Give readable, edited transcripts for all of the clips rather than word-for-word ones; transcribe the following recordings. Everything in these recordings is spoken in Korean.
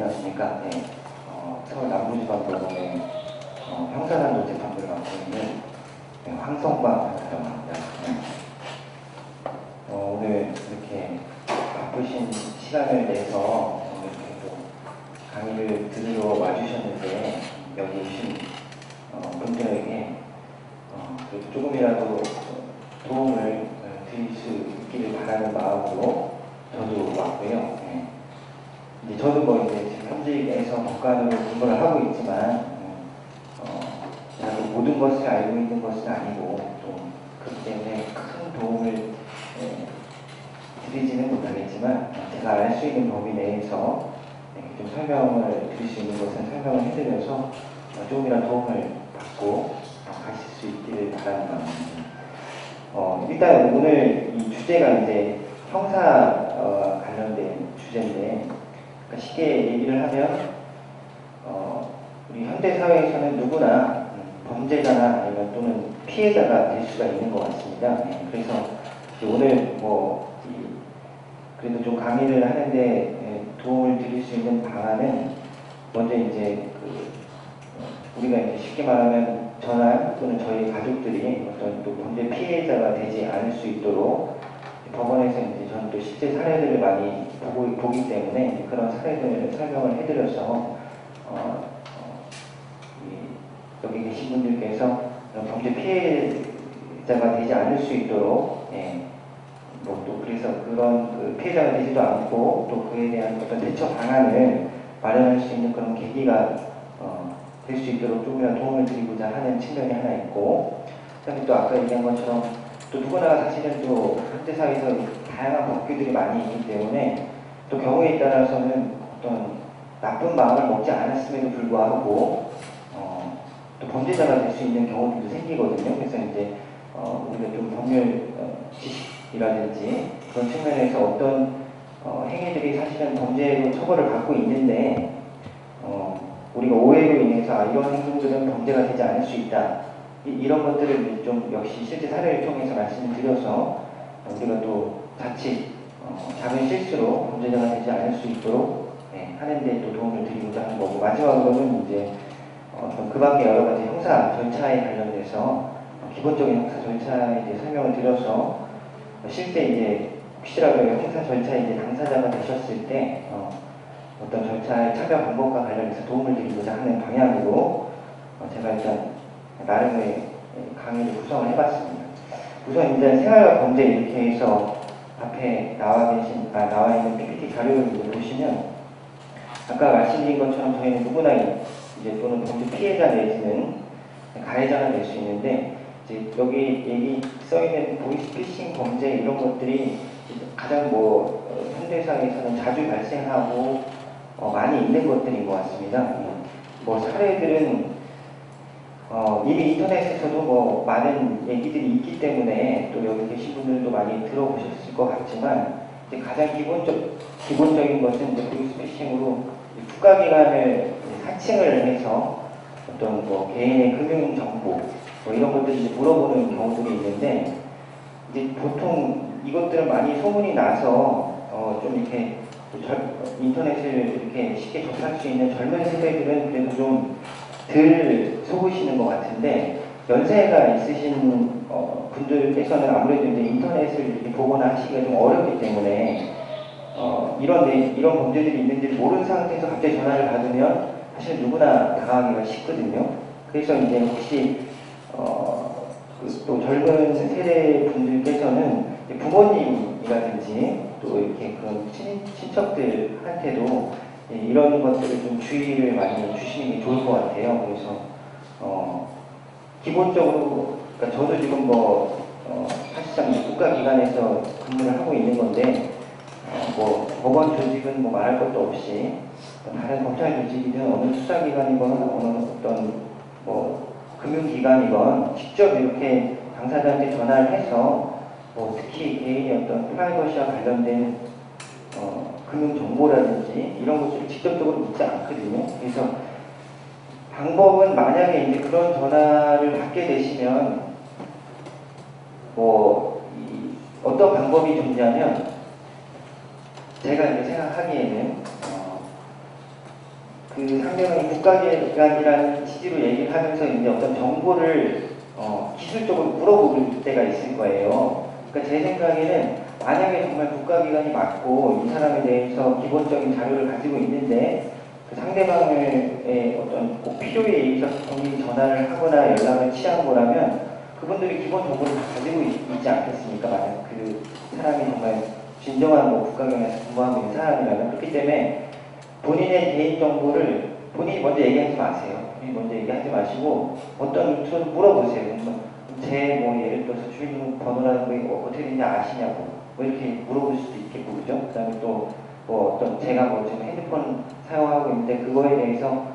안녕하십니까. 네, 서울 남부지방법원의 형사단도 재판부를 맡고 있는 황성광 변호사라고 합니다. 오늘 이렇게 바쁘신 시간을 내서 이렇게 또 강의를 들으러 와주셨는데 여기 오신 분들에게 조금이라도 도움을 드릴 수 있기를 바라는 마음으로 저도 왔고요. 이제 저도 이제 지금 현직에서 법관으로 근무를 하고 있지만 모든 것을 알고 있는 것은 아니고 또 그렇기 때문에 큰 도움을 드리지는 못하겠지만 제가 알 수 있는 범위 내에서 좀 설명을 드릴 수 있는 것은 설명을 해드려서 조금이라도 도움을 받고 가실 수 있기를 바라는 마음입니다. 일단 오늘 이 주제가 이제 형사 관련된 주제인데 쉽게 얘기를 하면 우리 현대 사회에서는 누구나 범죄자나 아니면 또는 피해자가 될 수가 있는 것 같습니다. 그래서 오늘 그래도 좀 강의를 하는데 도움을 드릴 수 있는 방안은 먼저 이제 우리가 이제 쉽게 말하면 저나 또는 저희 가족들이 어떤 또 범죄 피해자가 되지 않을 수 있도록 법원에서 이제 저는 또 실제 사례들을 많이 보기 때문에 그런 사례들을 설명을 해드려서 여기 계신 분들께서 범죄 피해자가 되지 않을 수 있도록 또 그래서 그런 피해자가 되지도 않고 또 그에 대한 어떤 대처 방안을 마련할 수 있는 그런 계기가 될 수 있도록 조금이라도 도움을 드리고자 하는 측면이 하나 있고, 그다음에 또 아까 얘기한 것처럼 또 누구나 사실은 또 현대 사회에서 다양한 법규들이 많이 있기 때문에 또 경우에 따라서는 어떤 나쁜 마음을 먹지 않았음에도 불구하고 또 범죄자가 될 수 있는 경우들도 생기거든요. 그래서 이제 우리가 좀 법률 지식이라든지 그런 측면에서 어떤 행위들이 사실은 범죄로 처벌을 받고 있는데 우리가 오해로 인해서 이런 행동들은 범죄가 되지 않을 수 있다. 이런 것들을 좀 역시 실제 사례를 통해서 말씀을 드려서 우리가 또 자칫 작은 실수로 범죄자가 되지 않을 수 있도록 하는데 또 도움을 드리고자 하는 거고, 마지막으로는 이제 그 밖에 여러 가지 형사 절차에 관련돼서 기본적인 형사 절차에 대해 설명을 드려서 실제 이제 혹시라도 형사 절차에 이제 당사자가 되셨을 때 어떤 절차의 참여 방법과 관련해서 도움을 드리고자 하는 방향으로 제가 일단 나름의 강의를 구성을 해봤습니다. 우선 이제 생활과 범죄 이렇게 해서 앞에 나와 있는 PPT 자료를 보시면 아까 말씀드린 것처럼 저희는 누구나 이제 또는 범죄 피해자 내지는 가해자가 될 수 있는데 이제 여기 얘기 써있는 보이스피싱 범죄 이런 것들이 가장 현대사회에서는 자주 발생하고 많이 있는 것들인 것 같습니다. 사례들은 이미 인터넷에서도 많은 얘기들이 있기 때문에 또 여기 계신 분들도 많이 들어보셨을 것 같지만 이제 가장 기본적인 것은 이제 보이스피싱으로 국가기관을 사칭을 해서 어떤 개인의 금융 정보 이런 것들 이제 물어보는 경우들이 있는데 이제 보통 이것들은 많이 소문이 나서 좀 이렇게 인터넷을 이렇게 쉽게 접할 수 있는 젊은 세대들은 그래도 좀 덜 속으시는 것 같은데 연세가 있으신 분들께서는 아무래도 이제 인터넷을 이렇게 보거나 하시기가 좀 어렵기 때문에 이런 범죄들이 있는지를 모르는 상태에서 갑자기 전화를 받으면 사실 누구나 당하기가 쉽거든요. 그래서 이제 혹시 또 젊은 세대 분들께서는 부모님이라든지 또 이렇게 그런 친척들한테도 이런 것들을 좀 주의를 많이 주시는 게 좋을 것 같아요. 그래서 기본적으로 그러니까 저도 지금 사실상 국가기관에서 근무를 하고 있는 건데 법원 조직은 말할 것도 없이 다른 검찰 조직이든 어느 수사기관이건 어느 어떤 금융기관이건 직접 이렇게 당사자한테 전화를 해서 특히 개인의 어떤 프라이버시와 관련된 금융정보라든지 이런 것들을 직접적으로 묻지 않거든요. 그래서 방법은 만약에 이제 그런 전화를 받게 되시면 어떤 방법이 좋냐면 제가 이제 생각하기에는 그 상대방이 국가기관이라는 취지로 얘기를 하면서 이제 어떤 정보를 기술적으로 물어볼 때가 있을 거예요. 그러니까 제 생각에는 만약에 정말 국가기관이 맞고 이 사람에 대해서 기본적인 자료를 가지고 있는데 그 상대방의 어떤 꼭 필요에 의해서 본인이 전화를 하거나 연락을 취한 거라면 그분들이 기본 정보를 다 가지고 있지 않겠습니까? 만약 그 사람이 정말 진정한 뭐 국가기관에서 근무하고 있는 사람이라면. 그렇기 때문에 본인의 개인정보를 본인이 먼저 얘기하지 마세요. 본인이 먼저 얘기하지 마시고 어떤 루트를 물어보세요. 제 뭐 예를 들어서 주민등록번호라는 거 어떻게 되는지 아시냐고 뭐 이렇게 물어볼 수도 있겠고, 그죠? 그 다음에 또 뭐 어떤 제가 뭐 지금 핸드폰 사용하고 있는데 그거에 대해서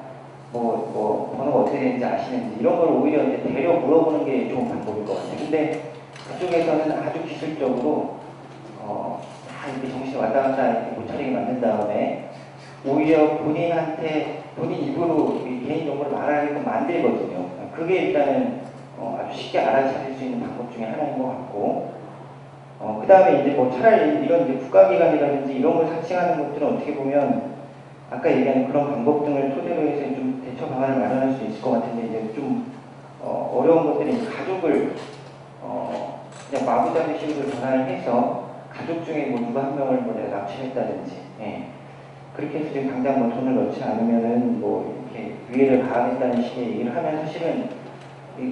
뭐 번호가 어떻게 되는지 아시는지 이런 걸 오히려 이제 대려 물어보는 게 좋은 방법일 것 같아요. 근데 그쪽에서는 아주 기술적으로 다 이렇게 정신이 왔다 갔다 이렇게 못 차리게 만든 다음에 오히려 본인한테 본인 입으로 개인 정보를 말하게끔 만들거든요. 그게 일단은 아주 쉽게 알아차릴 수 있는 방법 중에 하나인 것 같고, 그 다음에 이제 뭐 차라리 이런 이제 국가기관이라든지 이런 걸 사칭하는 것들은 어떻게 보면 아까 얘기한 그런 방법 등을 토대로 해서 좀 대처 방안을 마련할 수 있을 것 같은데, 이제 좀 어려운 것들이 가족을 그냥 마구잡이식으로 전화를 해서 가족 중에 뭐 누가 한 명을 뭐 내가 납치했다든지, 예. 그렇게 해서 지금 당장 뭐 돈을 넣지 않으면은 뭐 이렇게 위해를 가하겠다는 식의 얘기를 하면 사실은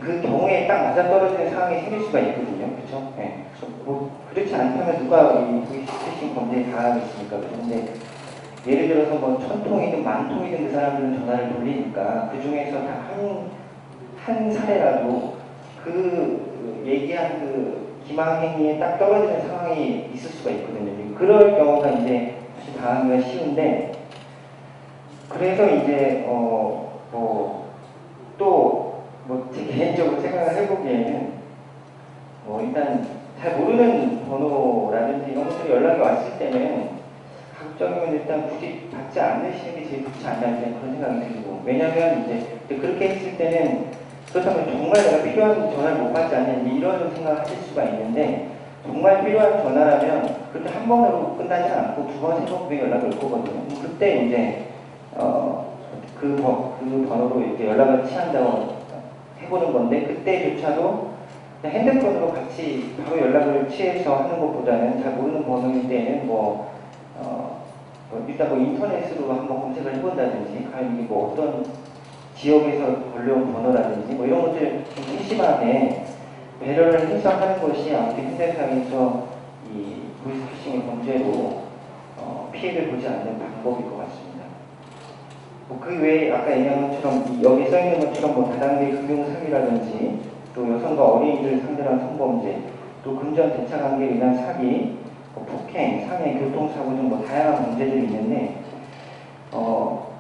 그 경우에 딱 맞아떨어지는 상황이 생길 수가 있거든요. 그렇죠? 예. 뭐 그렇지 않다면 누가 이 보이스피싱 범죄에 가하겠습니까? 그런데 예를 들어서 뭐 1000통이든 10,000통이든 그 사람들은 전화를 돌리니까 그 중에서 다 한 사례라도 그 얘기한 그 기망행위에 딱 떨어지는 상황이 있을 수가 있거든요. 그럴 경우가 이제 사실 당하기가 쉬운데, 그래서 이제 제 개인적으로 생각을 해보기에는 일단 잘 모르는 번호라든지 이런 것들이 연락이 왔을 때는 가급적이면 일단 굳이 받지 않으시는 게 제일 좋지 않나 그런 생각이 들고, 왜냐하면 이제 그렇게 했을 때는 그렇다면 정말 내가 필요한 전화를 못 받지 않냐 이런 생각을 하실 수가 있는데, 정말 필요한 전화라면 그렇게 한 번으로 끝나지 않고 두 번, 세 번, 900 연락이 올 거거든요. 그때 이제 그 번호로 이렇게 연락을 취한다고 해보는 건데, 그때조차도 핸드폰으로 같이 바로 연락을 취해서 하는 것보다는 잘 모르는 번호일 때는 일단 인터넷으로 한번 검색을 해본다든지, 과연 이게 어떤 지역에서 걸려온 번호라든지 이런 것들 좀 세심하게 배려를 해서 하는 것이 아무튼 현대사회에서 이 보이스피싱의 범죄로 피해를 보지 않는 방법일 것 같습니다. 그 외에 아까 얘기한 것처럼 여기 써있는 것처럼 다단계 금융사기라든지 또 여성과 어린이들 상대로 한 성범죄, 또 금전 대차 관계로 인한 사기, 폭행, 상해, 교통사고 등 다양한 문제들이 있는데,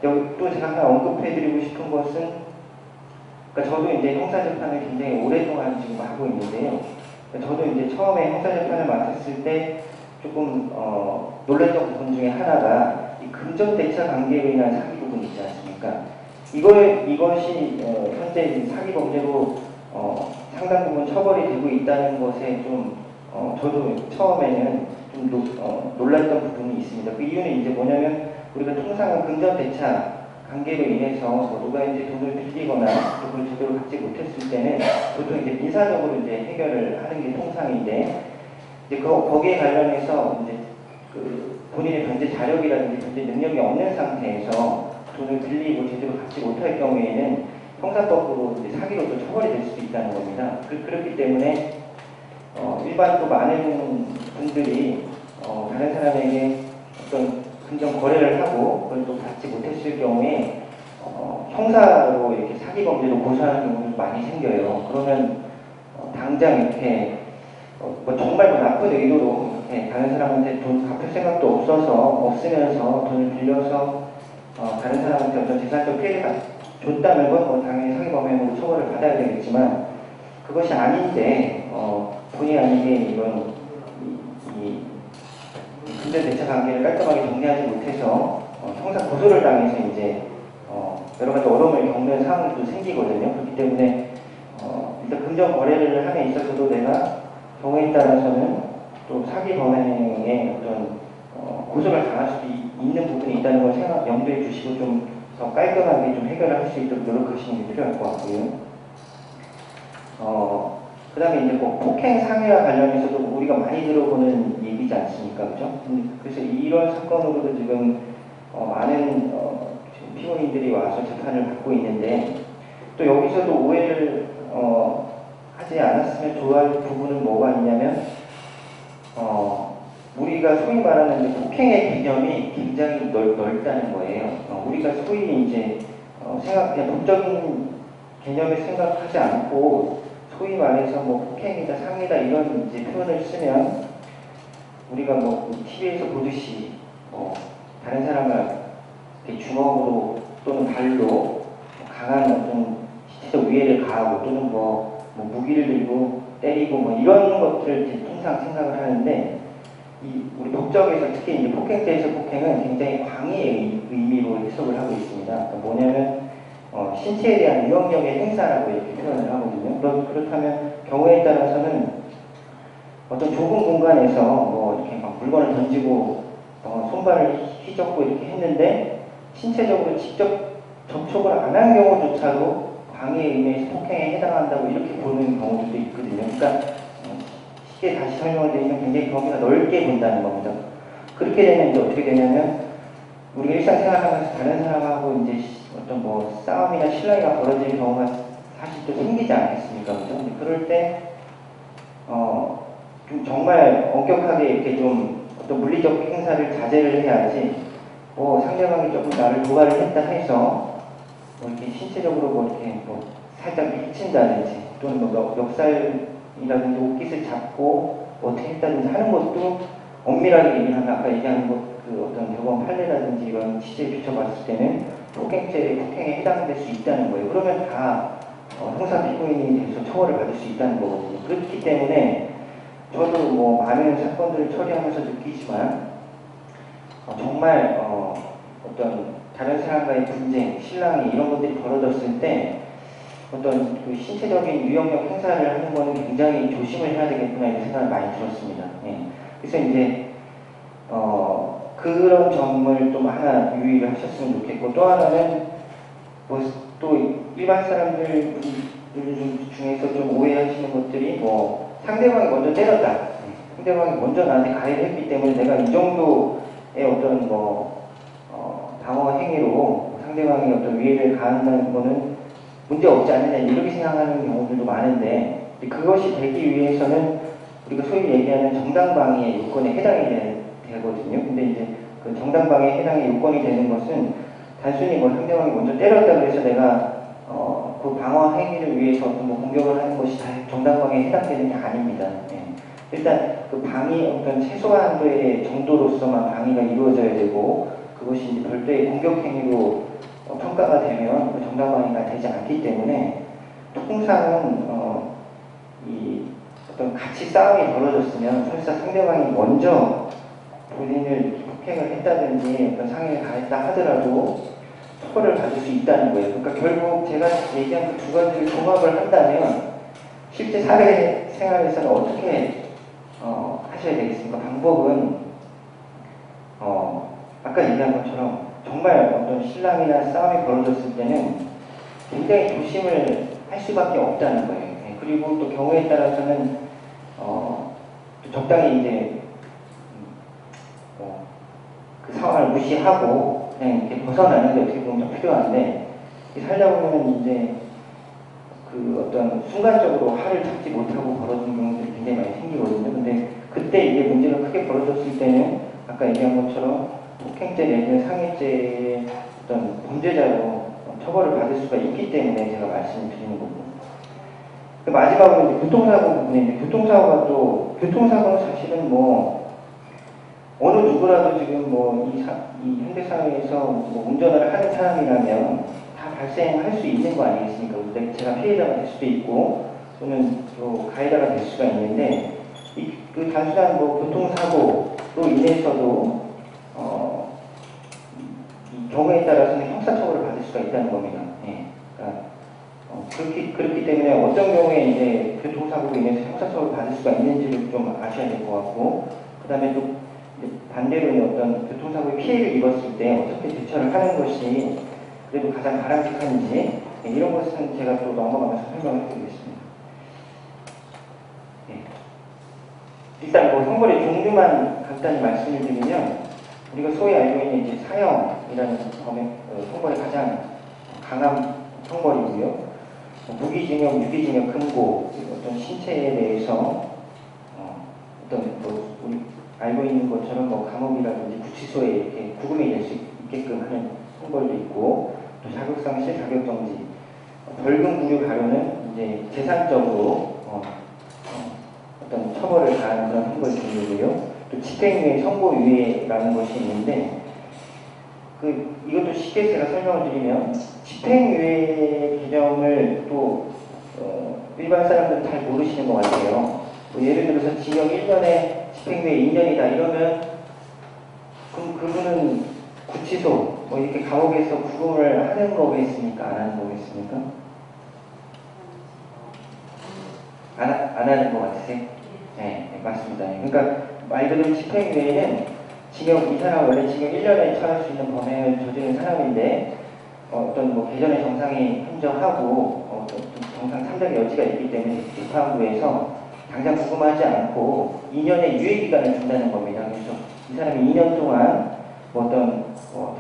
여기 또 제가 하나 언급해드리고 싶은 것은, 그러니까 저도 이제 형사재판을 굉장히 오랫동안 지금 하고 있는데요. 저도 이제 처음에 형사재판을 맡았을 때 조금 놀랐던 부분 중에 하나가 이 금전 대차 관계로 인한 사기 부분 있지 않습니까? 이것이 현재 사기 범죄로 상당 부분 처벌이 되고 있다는 것에 좀 저도 처음에는 좀 놀랐던 부분이 있습니다. 그 이유는 이제 뭐냐면, 우리가 통상은 금전 대차 관계로 인해서 누가 이제 돈을 빌리거나 그걸 제대로 갖지 못했을 때는 보통 이제 민사적으로 이제 해결을 하는 게 통상인데, 이제 거기에 관련해서 이제 본인의 변제 자력이라든지 변제 능력이 없는 상태에서 돈을 빌리고 제대로 갖지 못할 경우에는 형사법으로 이제 사기로도 처벌이 될 수도 있다는 겁니다. 그렇기 때문에 일반 또 많은 분들이 다른 사람에게 어떤 금전 거래를 하고 그걸 또 받지 못했을 경우에 형사로 이렇게 사기 범죄로 고소하는 경우도 많이 생겨요. 그러면 당장 이렇게 정말 나쁜 의도로 이렇게 다른 사람한테 돈 갚을 생각도 없으면서 돈을 빌려서 다른 사람한테 어떤 재산적 피해를 줬다는 건 당연히 사기 범행으로 처벌을 받아야 되겠지만, 그것이 아닌데 본의 아니게 이런 금전 대차 관계를 깔끔하게 정리하지 못해서 형사 고소를 당해서 이제 여러 가지 어려움을 겪는 상황도 생기거든요. 그렇기 때문에 일단 금전 거래를 함에 있어서도 내가 경우에 따라서는 또 사기 범행에 어떤 고소를 당할 수도 있는 부분이 있다는 걸 염두에 두시고 좀 더 깔끔하게 좀 해결을 할 수 있도록 노력하시는 게 필요할 것 같고요. 그 다음에 이제 뭐 폭행 상해와 관련해서도 우리가 많이 들어보는 얘기지 않습니까? 그죠? 그래서 이런 사건으로도 지금 많은 지금 피고인들이 와서 재판을 받고 있는데, 또 여기서도 오해를 하지 않았으면 좋아할 부분은 뭐가 있냐면, 우리가 소위 말하는 이제 폭행의 개념이 굉장히 넓다는 거예요. 우리가 소위 이제 그냥 법적인 개념을 생각하지 않고 소위 말해서 뭐 폭행이다, 상해다 이런 이제 표현을 쓰면 우리가 뭐 TV에서 보듯이 다른 사람을 주먹으로 또는 발로 강한 어떤 신체적 위해를 가하고 또는 뭐 무기를 들고 때리고 뭐 이런 것들을 이제 통상 생각을 하는데, 우리 법정에서 특히 이제 폭행죄에서 폭행은 굉장히 광의의 의미로 해석을 하고 있습니다. 그러니까 뭐냐면 신체에 대한 위협력의 행사라고 이렇게 표현을 하거든요. 그렇다면 경우에 따라서는 어떤 좁은 공간에서 뭐 이렇게 막 물건을 던지고 손발을 휘젓고 이렇게 했는데 신체적으로 직접 접촉을 안 한 경우조차도 광의의 의미에서 폭행에 해당한다고 이렇게 보는 경우들도 있거든요. 그러니까 쉽게 다시 설명을 드리면 굉장히 범위가 넓게 본다는 겁니다. 그렇게 되면 이제 어떻게 되냐면 우리가 일상생활하면서 다른 사람하고 이제 어떤 뭐 싸움이나 실랑이가 벌어질 경우가 사실 또 생기지 않겠습니까? 그죠? 그럴 때 좀 정말 엄격하게 이렇게 좀 어떤 물리적 행사를 자제를 해야지, 상대방이 조금 나를 도발을 했다 해서 뭐 이렇게 신체적으로 뭐 이렇게 뭐 살짝 미친다든지 또는 뭐 멱살이라든지 옷깃을 잡고 어떻게 했다든지 하는 것도 엄밀하게 얘기하면 아까 얘기하는 그 어떤 대법원 판례라든지 이런 취지에 비춰봤을 때는 폭행에 해당될 수 있다는 거예요. 그러면 다 형사 피고인이 돼서 처벌을 받을 수 있다는 거거든요. 그렇기 때문에 저도 뭐 많은 사건들을 처리하면서 느끼지만 정말 어떤 다른 사람과의 분쟁, 실랑이 이런 것들이 벌어졌을 때 어떤 그 신체적인 위협력 행사를 하는 거는 굉장히 조심을 해야 되겠구나 이런 생각을 많이 들었습니다. 예. 그래서 이제 그런 점을 좀 하나 유의를 하셨으면 좋겠고, 또 하나는 뭐 또 일반 사람들 중에서 좀 오해하시는 것들이 뭐 상대방이 먼저 때렸다, 상대방이 먼저 나한테 가해를 했기 때문에 내가 이 정도의 어떤 방어 행위로 상대방이 어떤 위해를 가한다는 거는 문제 없지 않느냐 이렇게 생각하는 경우들도 많은데, 그것이 되기 위해서는 우리가 소위 얘기하는 정당방위의 요건에 해당이 되거든요. 근데 이제 그 정당방위에 해당의 요건이 되는 것은 단순히 뭐 상대방이 먼저 때렸다고 해서 내가 그 방어 행위를 위해서 뭐 공격을 하는 것이 다 정당방위에 해당되는 게 아닙니다. 예. 일단 그 방위 어떤 최소한도의 정도로서만 방위가 이루어져야 되고, 그것이 이제 별도의 공격 행위로 평가가 되면 그 정당방위가 되지 않기 때문에 통상은 이 어떤 같이 싸움이 벌어졌으면 설사 상대방이 먼저 본인을 폭행을 했다든지 어떤 상해를 가했다 하더라도 처벌을 받을 수 있다는 거예요. 그러니까 결국 제가 얘기한 그 두 가지를 종합을 한다면 실제 사회 생활에서는 어떻게 하셔야 되겠습니까? 방법은 아까 얘기한 것처럼 정말 어떤 실랑이나 싸움이 벌어졌을 때는 굉장히 조심을 할 수밖에 없다는 거예요. 그리고 또 경우에 따라서는 또 적당히 이제 그 상황을 무시하고 그냥 이렇게 벗어나는 게 어떻게 보면 좀 필요한데, 살다 보면 이제 그 어떤 순간적으로 화를 참지 못하고 벌어진 경우들이 굉장히 많이 생기거든요. 근데 그때 이게 문제가 크게 벌어졌을 때는 아까 얘기한 것처럼 폭행죄 내지는 상해죄의 어떤 범죄자로 처벌을 받을 수가 있기 때문에 제가 말씀을 드리는 거고, 마지막으로 이제 교통사고 부분인데, 교통사고는 사실은 뭐 어느 누구라도 지금 뭐 이 현대사회에서 뭐 운전을 하는 사람이라면 다 발생할 수 있는 거 아니겠습니까? 근데 제가 피해자가 될 수도 있고 또는 또 가해자가 될 수가 있는데, 그 단순한 뭐 교통사고로 인해서도 이 경우에 따라서는 형사처벌을 받을 수가 있다는 겁니다. 예. 그러니까 그렇기 때문에 어떤 경우에 이제 교통사고로 인해서 형사처벌을 받을 수가 있는지를 좀 아셔야 될 것 같고, 그 다음에 또 반대로 어떤 교통사고에 피해를 입었을 때 어떻게 대처를 하는 것이 그래도 가장 바람직한지 이런 것은 제가 또 넘어가면서 설명을 드리겠습니다. 일단 뭐 형벌의 종류만 간단히 말씀을 드리면 우리가 소위 알고 있는 이제 사형이라는 형벌이 가장 강한 형벌이고요. 무기징역, 유기징역, 금고 어떤 신체에 대해서 어떤 뭐 우리 알고 있는 것처럼 뭐 감옥이라든지 구치소에 이렇게 구금이 될 수 있게끔 하는 형벌도 있고 또 자격상실, 자격정지, 벌금 부류 가료는 이제 재산적으로 어떤 처벌을 가하는 그런 형벌 종류고요. 또 집행유예, 선고유예라는 것이 있는데 이것도 쉽게 제가 설명을 드리면 집행유예 개념을 또 일반 사람들은 잘 모르시는 것 같아요. 뭐 예를 들어서 징역 1년에 집행유예 2년이다 이러면 그럼 그분은 구치소 뭐 이렇게 감옥에서 구금을 하는 거겠습니까? 안 하는 거겠습니까? 안 하는 것 같으세요? 네, 맞습니다. 그러니까 말 그대로 집행유예는 이 사람 원래 징역 1년에 처할 수 있는 범행을 저지른 사람인데 어떤 뭐 개전의 정상이 현저하고 정상 참작의 여지가 있기 때문에 재판부에서 당장 구금하지 않고 2년의 유예기간을 준다는 겁니다. 그래서 이 사람이 2년 동안 어떤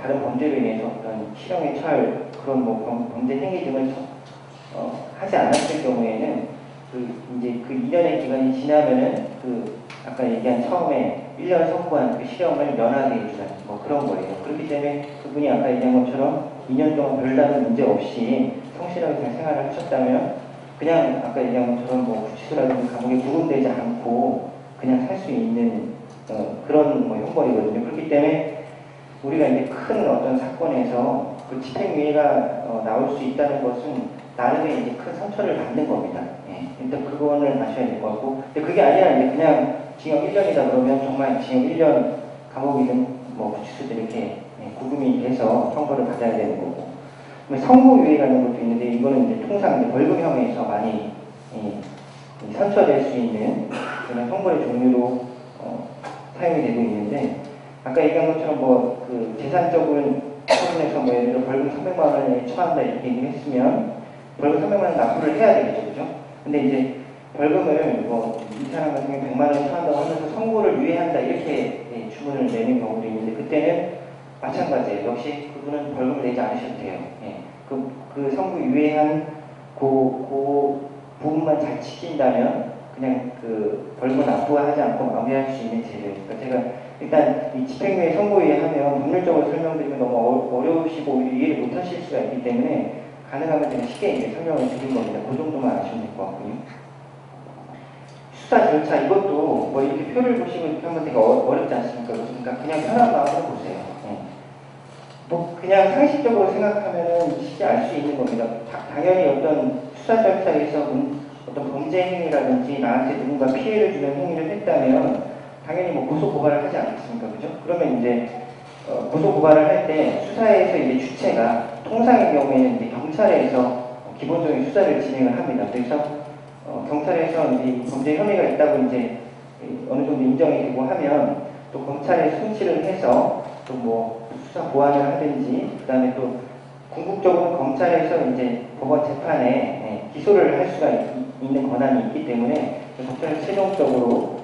다른 범죄로 인해서 어떤 실형에 처할 그런 뭐 범죄 행위 등을 하지 않았을 경우에는 이제 그 2년의 기간이 지나면은 아까 얘기한 처음에 1년 선고한 그 실형을 면하게 해주는 뭐 그런 거예요. 그렇기 때문에 그분이 아까 얘기한 것처럼 2년 동안 별다른 문제 없이 성실하게 잘 생활을 하셨다면 그냥 아까 얘기한 것처럼 뭐 구치소라든지 감옥에 구금되지 않고 그냥 살 수 있는 그런 뭐 형벌이거든요. 그렇기 때문에 우리가 이제 큰 어떤 사건에서 그 집행유예가 나올 수 있다는 것은 나름의 이제 큰 상처를 받는 겁니다. 예, 일단 그거는 아셔야 될 것 같고, 근데 그게 아니라 이제 그냥 징역 1년이다 그러면 정말 징역 1년 감옥이든 뭐 구치소든 이렇게 구금이 돼서 형벌을 받아야 되는 거고, 선고유예라는 것도 있는데 이거는 이제 통상 이제 벌금형에서 많이 선처될 수 있는 그런 형벌의 종류로 사용이 되고 있는데 아까 얘기한 것처럼 뭐 그 재산적인 처분에서 뭐 예를 들어 벌금 300만 원에 처한다 이렇게 얘기를 했으면 벌금 300만 원 납부를 해야 되겠죠, 그죠? 근데 이제 벌금을 뭐 이 사람 같은 경우 100만 원에 처한다고 하면서 선고를 유예한다 이렇게 주문을 내는 경우도 있는데 그때는 마찬가지예요. 역시 그분은 벌금을 내지 않으셔도 돼요. 예. 그 선고 유예한 그 부분만 잘 지킨다면 그냥 그 벌금 납부하지 않고 마무리할 수 있는 제도예요. 그러니까 제가 일단 이 집행유예 선고유예 하면 법률적으로 설명드리면 너무 어려우시고 이해를 못하실 수가 있기 때문에 가능하면 제가 쉽게 이제 설명을 드린 겁니다. 그 정도만 아시면 될 것 같고요. 수사 절차 이것도 뭐 이렇게 표를 보시고 이렇게 하면 되게 어렵지 않습니까? 그러니까 그냥 편한 마음으로 보세요. 뭐 그냥 상식적으로 생각하면 쉽게 알 수 있는 겁니다. 당연히 어떤 수사 절차에서 어떤 범죄 행위라든지 나한테 누군가 피해를 주는 행위를 했다면 당연히 뭐 고소 고발을 하지 않겠습니까, 그죠? 그러면 이제 고소 고발을 할 때 수사에서 이제 주체가 통상의 경우에는 이제 경찰에서 기본적인 수사를 진행을 합니다. 그래서 경찰에서 이제 범죄 혐의가 있다고 이제 어느 정도 인정이 되고 하면 또 검찰에 송치를 해서 또 뭐 수사 보완을 하든지 그다음에 또 궁극적으로 검찰에서 이제 법원 재판에 기소를 할 수가 있는 권한이 있기 때문에 검찰은 최종적으로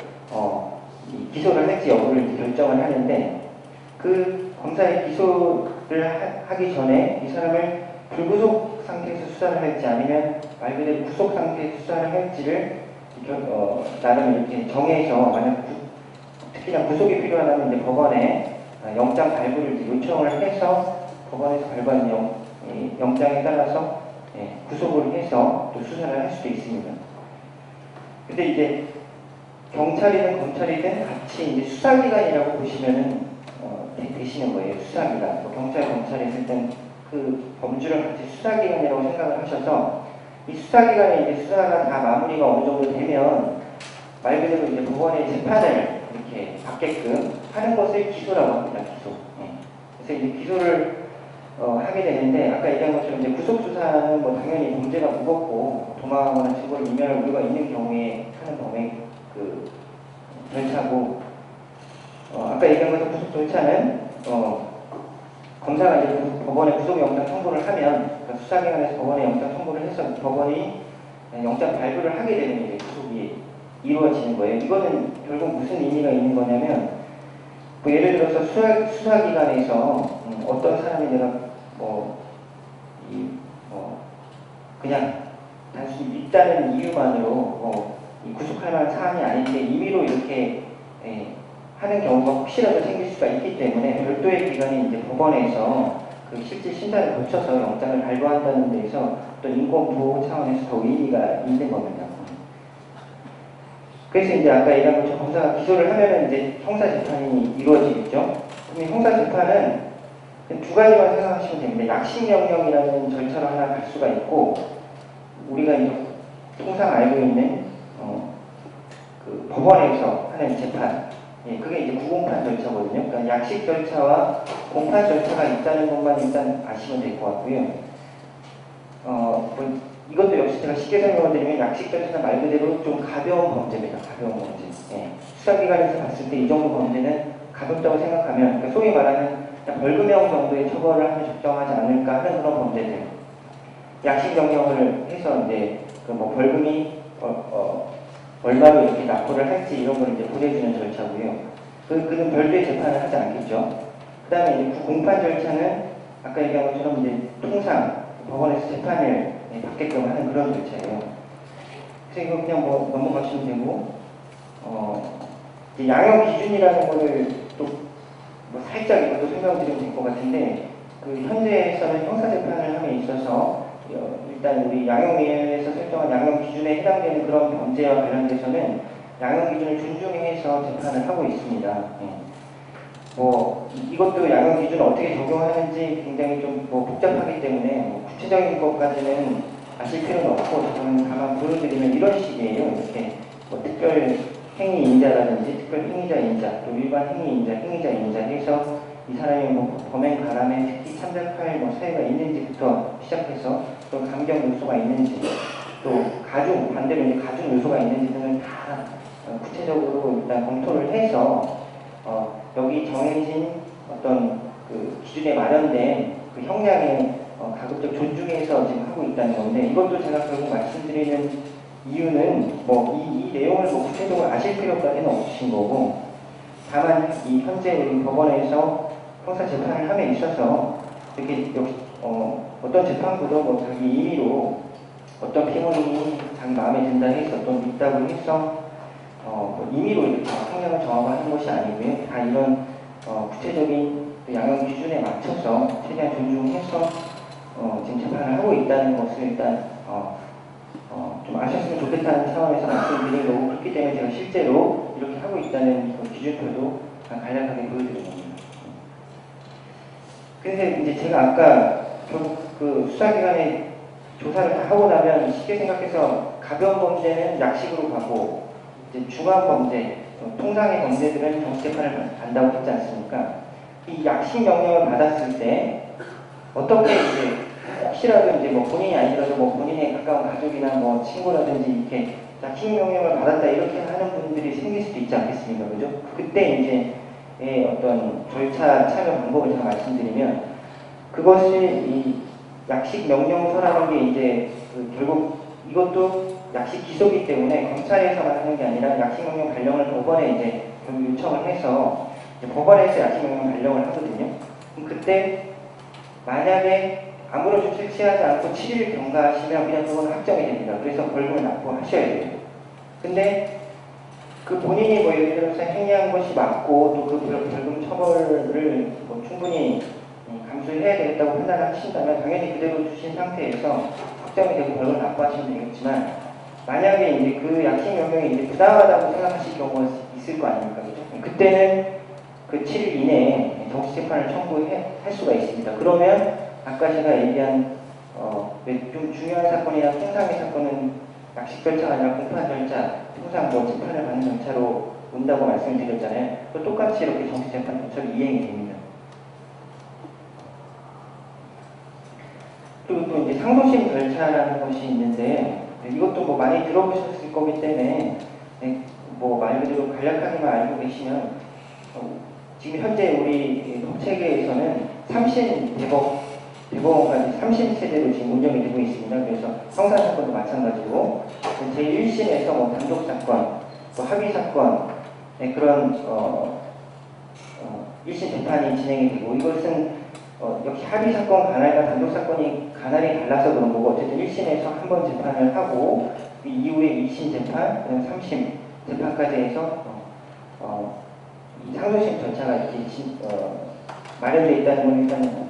기소를 할지 여부를 결정을 하는데 그 검사의 기소를 하기 전에 이 사람을 불구속 상태에서 수사를 할지 아니면 말 그대로 구속 상태에서 수사를 할지를 나름 이렇게 정해서 만약 특히나 구속이 필요하다면 이제 법원에 영장 발부를 요청을 해서 법원에서 발부한 영장에 따라서 구속을 해서 또 수사를 할 수도 있습니다. 근데 이제 경찰이든 검찰이든 같이 이제 수사기관이라고 보시면은 되시는 거예요. 수사기관. 뭐 경찰, 검찰이 있을 땐 그 범주를 같이 수사기관이라고 생각을 하셔서 이 수사기관에 이제 수사가 다 마무리가 어느 정도 되면 말 그대로 이제 법원의 재판을 이렇게 받게끔 하는 것을 기소라고 합니다. 기소. 그래서 이제 기소를 하게 되는데 아까 얘기한 것처럼 이제 구속수사는 뭐 당연히 범죄가 무겁고 도망하거나 증거를 인멸할 우려가 있는 경우에 하는 범행 그 절차고 아까 얘기한 것처럼 구속 절차는 검사가 이제 법원에 구속영장 청구를 하면, 그러니까 수사기관에서 법원에 영장 청구를 해서 법원이 영장 발부를 하게 되면 이제 구속이 이루어지는 거예요. 이거는 결국 무슨 의미가 있는 거냐면, 뭐 예를 들어서 수사기관에서 어떤 사람이 내가 그냥 단순히 있다는 이유만으로 구속할 만한 사안이 아닌데 임의로 이렇게 하는 경우가 혹시라도 생길 수가 있기 때문에 별도의 기관이 이제 법원에서 그 실질 심사를 거쳐서 영장을 발부한다는 데에서 어떤 인권보호 차원에서 더 의미가 있는 겁니다. 그래서 이제 아까 얘기한 것처럼 검사가 기소를 하면은 이제 형사재판이 이루어지겠죠. 그럼 형사재판은 두 가지만 생각하시면 됩니다. 약식명령이라는 절차로 하나 갈 수가 있고, 우리가 이제 통상 알고 있는 그 법원에서 하는 재판, 그게 이제 구공판 절차거든요. 그러니까 약식 절차와 공판 절차가 있다는 것만 일단 아시면 될 것 같고요. 이것도 역시 제가 쉽게 설명을 드리면 약식 절차는 말 그대로 좀 가벼운 범죄입니다. 가벼운 범죄. 수사기관에서 봤을 때 이 정도 범죄는 가볍다고 생각하면, 그러니까 소위 말하는 그냥 벌금형 정도의 처벌을 하면 적정하지 않을까 하는 그런 범죄들. 약식 명령을 해서 이제 그 뭐 벌금이 얼마로 이렇게 납부를 할지 이런 걸 이제 보내주는 절차고요. 그는 별도의 재판을 하지 않겠죠. 그 다음에 이제 공판 절차는 아까 얘기한 것처럼 이제 통상 법원에서 재판을 받게끔 하는 그런 절차예요. 그래서 이거 그냥 뭐 넘어가시면 되고, 이제 양형 기준이라는 거를 또 뭐 살짝 이것도 설명드리면 될 것 같은데, 그 현재에서는 형사재판을 함에 있어서 일단 우리 양형위원회에서 설정한 양형 기준에 해당되는 그런 범죄와 관련돼서는 양형 기준을 존중해서 재판을 하고 있습니다. 뭐 이것도 양형 기준을 어떻게 적용하는지 굉장히 좀 뭐 복잡하기 때문에 뭐 구체적인 것까지는 아실 필요는 없고, 저는 다만 보여드리면 이런 식이에요. 이렇게 뭐 특별 행위인자라든지 특별 행위자인자, 또 일반 행위인자, 행위자인자 해서 이 사람이 뭐 범행 가람에 특히 참작할 뭐 사유가 있는지부터 시작해서 또 감경 요소가 있는지, 또 가중, 반대로 이제 가중 요소가 있는지 등을 다 구체적으로 일단 검토를 해서 여기 정해진 어떤 그 기준에 마련된 그 형량에 가급적 존중해서 지금 하고 있다는 건데, 이것도 제가 결국 말씀드리는 이유는 뭐 이 내용을 뭐 구체적으로 아실 필요까지는 없으신 거고, 다만 이 현재 우리 법원에서 형사 재판을 함에 있어서 이렇게 어떤 재판부도 뭐 자기 임의로 어떤 피고인이 자기 마음에 든다 해서 어떤 있다고 해서 뭐 임의로 이렇게 형량을 정하는 것이 아니고요. 다 이런 구체적인 양형 기준에 맞춰서 최대한 존중해서 지금 재판을 하고 있다는 것을 일단 좀 아셨으면 좋겠다는 차원에서 말씀드린 거고, 그렇기 때문에 제가 실제로 이렇게 하고 있다는 그 기준표도 간략하게 보여드린 겁니다. 근데 이제 제가 아까 결국 그 수사기관에 조사를 다 하고 나면 쉽게 생각해서 가벼운 범죄는 약식으로 가고, 이제 중한 범죄, 통상의 범죄들은 정치재판을 간다고 했지 않습니까? 이 약식 명령을 받았을 때 어떻게 이제 혹시라도 이제 뭐 본인이 아니더라도 뭐 본인의 가까운 가족이나 뭐 친구라든지 이렇게 약식 명령을 받았다 이렇게 하는 분들이 생길 수도 있지 않겠습니까? 그죠? 그때 이제 어떤 절차 참여 방법을 제가 말씀드리면, 그것이 이 약식 명령서라는 게 이제 결국 이것도 약식 기소기 때문에 검찰에서만 하는 게 아니라 약식 명령 발령을 법원에 이제 결국 요청을 해서 법원에서 약식 명령 발령을 하거든요. 그럼 그때 만약에 아무런 조치를 취하지 않고 7일 경과하시면 그냥 그건 확정이 됩니다. 그래서 벌금을 납부하셔야 돼요. 근데 그 본인이 뭐 예를 들어서 행위한 것이 맞고 또 그 벌금 처벌을 뭐 충분히 감수해야 되겠다고 판단하신다면 당연히 그대로 두신 상태에서 확정이 되고 벌금을 납부하시면 되겠지만, 만약에 이제 그 약식 명령이 이제 부당하다고 생각하실 경우가 있을 거 아닙니까? 그죠? 그때는 그 7일 이내에 정치재판을 청구할 수가 있습니다. 그러면 아까 제가 얘기한 좀 중요한 사건이나 통상의 사건은 약식 절차가 아니라 공판 절차, 통상 뭐 재판을 받는 절차로 온다고 말씀드렸잖아요. 또 똑같이 이렇게 정치재판 절차로 이행이 됩니다. 그리고 또 이제 상소심 절차라는 것이 있는데, 이것도 뭐 많이 들어보셨을 거기 때문에 뭐 말 그대로 간략하게만 알고 계시면, 지금 현재 우리 법체계에서는 3심 대법원까지 3심 체제로 지금 운영이 되고 있습니다. 그래서 형사사건도 마찬가지고 제1심에서 뭐 단독사건, 또 합의사건 네, 그런 1심 재판이 진행이 되고 이것은 역시 합의사건 관할과 단독사건이 가날이 달라서 그런 거고 어쨌든 1심에서 한 번 재판을 하고 그 이후에 2심 재판, 3심 재판까지 해서 이 상소심 절차가 이렇게 마련되어 있다는 걸 일단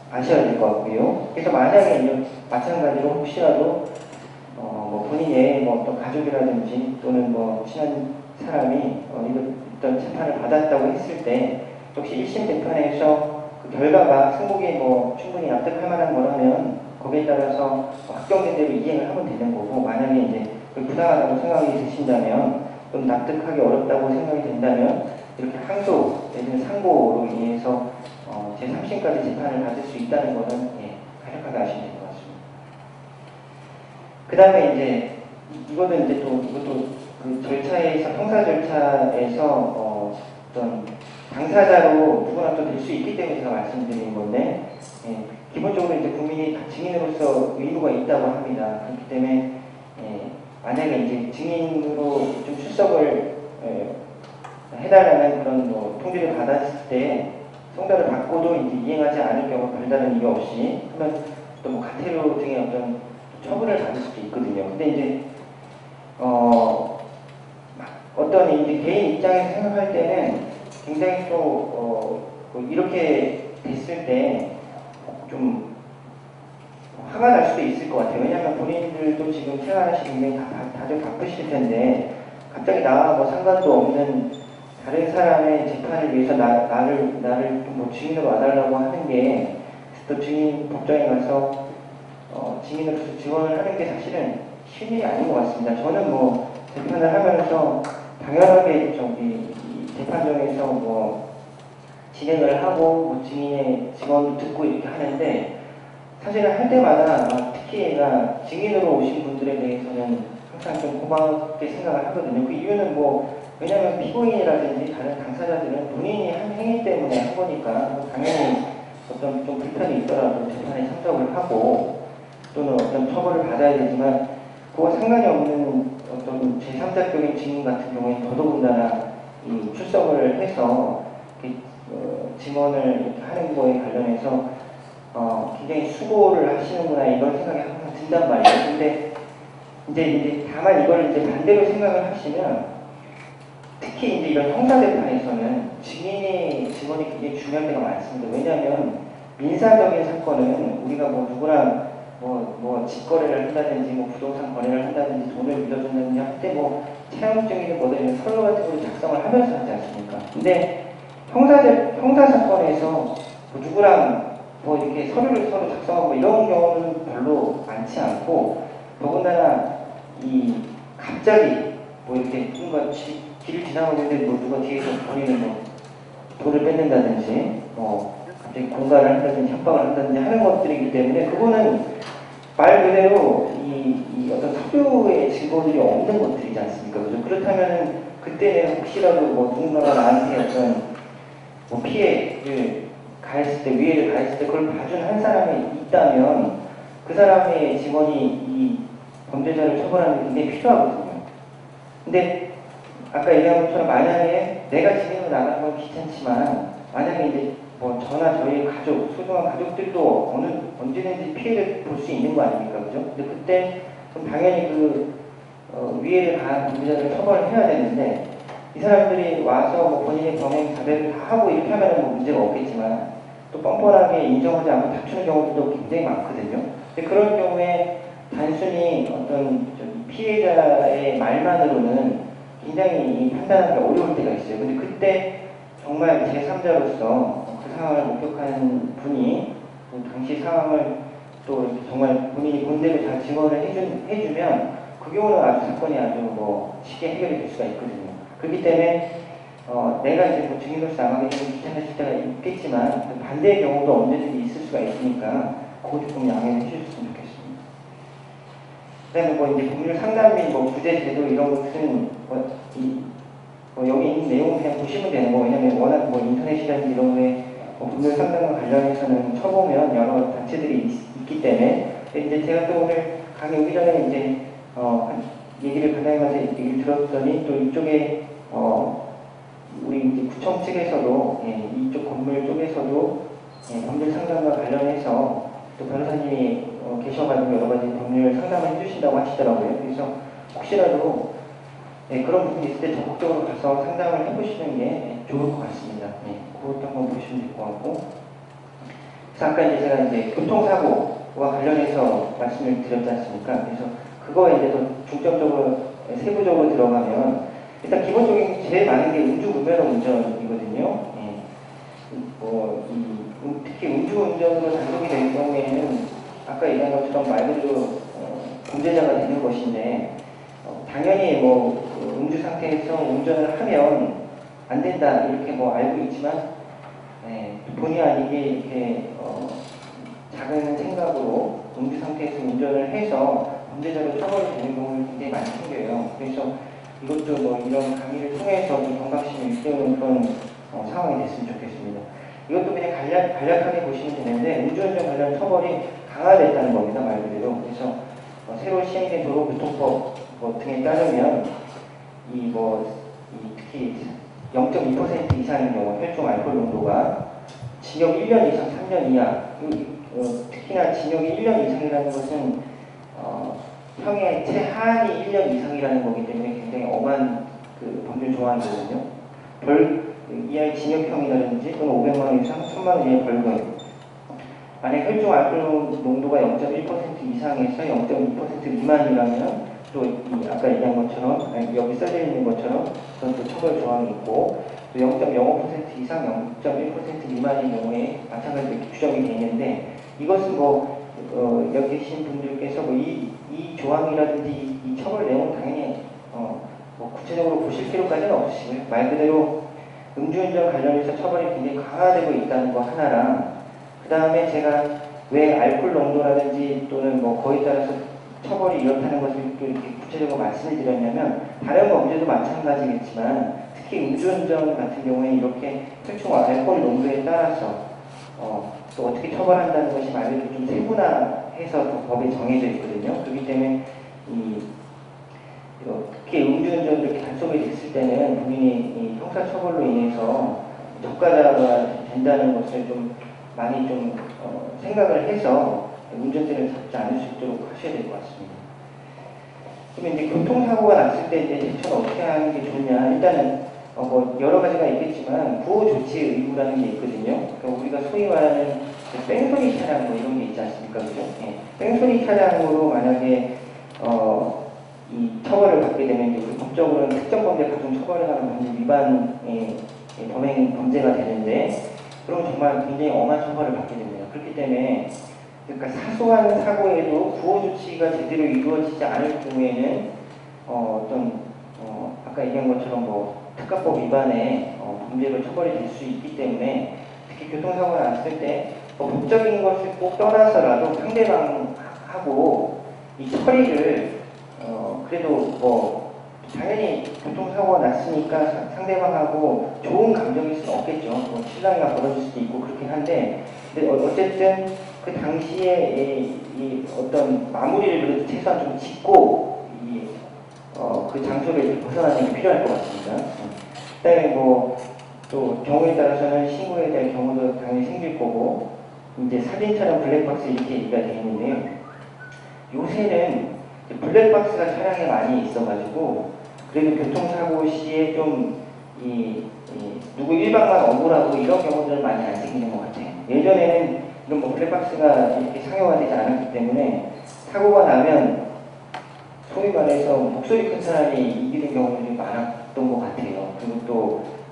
아셔야 될 것 같고요. 그래서 만약에 이제 마찬가지로 혹시라도 뭐 본인의 뭐 어떤 가족이라든지 또는 뭐 친한 사람이 어떤 재판을 받았다고 했을 때 역시 1심 재판에서 그 결과가 승복이 뭐 충분히 납득할 만한 거라면 거기에 따라서 확정된 대로 이행을 하면 되는 거고 만약에 이제 부당하다고 생각이 드신다면 좀 납득하기 어렵다고 생각이 된다면 이렇게 항소 내지는 상고로 인해서 제3심까지 재판을 받을 수 있다는 것은 간략하게 아시면 될 것 같습니다. 그 다음에 이제 이것도 그 절차에서 형사 절차에서 어떤 당사자로 누구나 또 될 수 있기 때문에 제가 말씀드린 건데 기본적으로 이제 국민이 다 증인으로서 의무가 있다고 합니다. 그렇기 때문에 만약에 이제 증인으로 좀 출석을 해달라는 그런 뭐 통지를 받았을 때 성달을 받고도 이제 이행하지 않을 경우 별다른 이유 없이 하면 또 뭐 가태료 등의 어떤 처분을 받을 수도 있거든요. 근데 이제 어떤 이제 개인 입장에서 생각할 때는 굉장히 또 이렇게 됐을 때 좀 화가 날 수도 있을 것 같아요. 왜냐하면 본인들도 지금 생활하시기 굉장히 다들 바쁘실 텐데 갑자기 나와 뭐 상관도 없는 다른 사람의 재판을 위해서 나를 뭐 증인으로 와달라고 하는 게 또 증인 법정에 가서 증인으로서 지원을 하는 게 사실은 쉬운 일이 아닌 것 같습니다. 저는 뭐 재판을 하면서 당연하게 이 재판정에서 뭐 진행을 하고 뭐 증인의 증언도 듣고 이렇게 하는데 사실은 할 때마다 특히나 증인으로 오신 분들에 대해서는 항상 좀 고맙게 생각을 하거든요. 그 이유는 뭐 왜냐하면 피고인이라든지 다른 당사자들은 본인이 한 행위 때문에 한 거니까 당연히 어떤 좀 불편이 있더라도 재판에 참석을 하고 또는 어떤 처벌을 받아야 되지만 그와 상관이 없는 어떤 제3자격인 증인 같은 경우에는 더더군다나 이 출석을 해서 증언을 이렇게 하는 거에 관련해서 굉장히 수고를 하시는구나 이런 생각이 항상 든단 말이에요. 근데 이제 다만 이걸 이제 반대로 생각을 하시면 특히 이제 이런 형사재판에서는 증인의 증언이 굉장히 중요한 때가 많습니다. 왜냐하면 민사적인 사건은 우리가 뭐 누구랑 뭐 직거래를 한다든지 뭐 부동산 거래를 한다든지 돈을 빌려준다든지 할 때 뭐 채용증이든 뭐든 서류 같은 걸 작성을 하면서 하지 않습니까? 근데 형사 사건에서 뭐 누구랑 뭐 이렇게 서류를 서로 작성하고 이런 경우는 별로 많지 않고 더군다나 이 갑자기 뭐 이렇게 누군가 길을 지나고 있는데 뭐 누가 뒤에서 본인은 뭐 돈을 뺏는다든지 뭐 갑자기 공갈을 한다든지 협박을 한다든지 하는 것들이기 때문에 그거는 말 그대로 이 어떤 서류의 증거들이 없는 것들이지 않습니까? 그죠? 그렇다면 그때는 혹시라도 뭐 누군가가 나한테 어떤 뭐 피해를 가했을 때, 위해를 가했을 때 그걸 봐준 한 사람이 있다면 그 사람의 증언이 이 범죄자를 처벌하는 데 굉장히 필요하거든요. 근데 아까 얘기한 것처럼 만약에 내가 진행을 나가는 건 귀찮지만 만약에 이제 뭐 저나 저희 가족, 소중한 가족들도 언제든지 피해를 볼 수 있는 거 아닙니까? 그죠? 근데 그때 그럼 당연히 위해를 가한 범죄자를 처벌을 해야 되는데 이 사람들이 와서 뭐 본인의 범행 자백을 다 하고 이렇게 하면 뭐 문제가 없겠지만 또 뻔뻔하게 인정하지 않고 다투는 경우도 굉장히 많거든요. 근데 그런 경우에 단순히 어떤 피해자의 말만으로는 굉장히 판단하기 어려울 때가 있어요. 근데 그때 정말 제3자로서 그 상황을 목격하는 분이 당시 상황을 또 정말 본인이 본대로 잘 증언을 해주면 그 경우는 아주 사건이 아주 뭐 쉽게 해결이 될 수가 있거든요. 그렇기 때문에 내가 이제 뭐 증인으로서 나가기 좀 귀찮아질 때가 있겠지만 반대의 경우도 언제든지 있을 수가 있으니까 그거 조금 양해해 주셨으면 좋겠습니다. 그다음에 뭐 이제 법률 상담 및 뭐 부재 제도 이런 것은 여기 있는 내용 그냥 보시면 되는 거 왜냐면 워낙 뭐 인터넷이라든지 이런 거에 법률 상담과 관련해서는 쳐보면 여러 단체들이 있기 때문에 이제 제가 또 오늘 강의 오기 전에 이제 얘기를 간단하게 얘기를 들었더니 또 이쪽에 우리 이제 구청 측에서도 이쪽 건물 쪽에서도 법률 상담과 관련해서 또 변호사님이 계셔가지고 여러 가지 법률 상담을 해주신다고 하시더라고요. 그래서 혹시라도 그런 부분이 있을 때 적극적으로 가서 상담을 해보시는 게 좋을 것 같습니다. 그것도 한번 보시면 될 것 같고. 그래서 아까 이제 제가 이제 교통사고와 관련해서 말씀을 드렸지 않습니까? 그래서 그거에 이제 더 중점적으로 세부적으로 들어가면 일단 기본적인 제일 많은 게 음주운전으로 운전이거든요. 특히 음주운전으로 단속이 될 경우에는 아까 얘기한 것처럼 말 그대로 범죄자가 되는 것인데 당연히 음주 상태에서 운전을 하면 안 된다 이렇게 알고 있지만 본의 아니게 이렇게 작은 생각으로 음주 상태에서 운전을 해서 범죄자로 처벌이 되는 경우가 굉장히 많이 생겨요. 그래서 이것도 이런 강의를 통해서 좀 경각심을 일깨우는 그런 상황이 됐으면 좋겠습니다. 이것도 그냥 간략하게 보시면 되는데 음주운전 관련 처벌이 강화됐다는 겁니다. 말 그대로. 그래서 새로 시행된 도로교통법 등에 따르면 특히 0.2% 이상인 경우 혈중 알코올 농도가 징역 1년 이상 3년 이하 특히나 징역이 1년 이상이라는 것은 형의 최하한이 1년 이상이라는 거기 때문에 굉장히 엄한 법률 조항이거든요. 이하의 징역형이라든지 또는 500만 원 이상 1000만 원 이하의 벌금. 만약 혈중 알코올 농도가 0.1% 이상에서 0.2% 미만이라면 또 아까 얘기한 것처럼 여기 써져 있는 것처럼 그것도 처벌 조항이 있고 또 0.05% 이상 0.1% 미만인 경우에 마찬가지로 이렇게 규정이 되어 있는데 이것은 여기 계신 분들께서 이 조항이라든지 이 처벌 내용은 당연히 구체적으로 보실 필요까지는 없으시고요. 말 그대로 음주운전 관련해서 처벌이 굉장히 강화되고 있다는 거 하나랑 그 다음에 제가 왜 알코올 농도라든지 또는 거에 따라서 처벌이 이렇다는 것을 이렇게 구체적으로 말씀을 드렸냐면 다른 범죄도 마찬가지겠지만 특히 음주운전 같은 경우에 이렇게 혈중 알코올 농도에 따라서 또 어떻게 처벌한다는 것이 말 그대로 좀 세분화해서 또 법에 정해져 있거든요. 그렇기 때문에 특히 음주운전도 이렇게 단속이 됐을 때는 본인이 형사처벌로 인해서 적가자가 된다는 것을 좀 많이 생각을 해서 운전대를 잡지 않을 수 있도록 하셔야 될 것 같습니다. 그러면 이제 교통사고가 났을 때 이제 대처를 어떻게 하는 게 좋냐? 일단은 여러 가지가 있겠지만 구호조치 의무라는 게 있거든요. 그러니까 우리가 소위 말하는 뺑소니 차량 이런 게 있지 않습니까? 그죠? 뺑소니 차량으로 만약에 이 처벌을 받게 되면 이제 법적으로는 특정 범죄 가중 처벌을 하는 범죄 위반의 범행 범죄가 되는데 그럼 정말 굉장히 엄한 처벌을 받게 됩니다. 그렇기 때문에 그러니까 사소한 사고에도 구호 조치가 제대로 이루어지지 않을 경우에는 아까 얘기한 것처럼 특가법 위반의 범죄로 처벌이 될 수 있기 때문에 특히 교통사고가 났을 때 법적인 것을 꼭 떠나서라도 상대방하고 이 처리를 그래도 당연히 교통사고가 났으니까 상대방하고 좋은 감정일 수는 없겠죠. 실랑이가 벌어질 수도 있고 그렇긴 한데 어쨌든 그 당시에 이 어떤 마무리를 그래도 최소한 좀 짓고 그 장소를 벗어나는 게 필요할 것 같습니다. 그다음에 또 경우에 따라서는 신고해야 될 경우도 당연히 생길 거고 이제 사진 촬영 블랙박스 이렇게 얘기가 되어 있는데요. 요새는 블랙박스가 차량에 많이 있어가지고 그래도 교통사고 시에 누구 일방만 억울하고 이런 경우들은 많이 안 생기는 것 같아요. 예전에는 이런 블랙박스가 이렇게 상용화되지 않았기 때문에 사고가 나면 소위 말해서 목소리 큰 사람이 이기는 경우들이 많았던 것 같아요. 그리고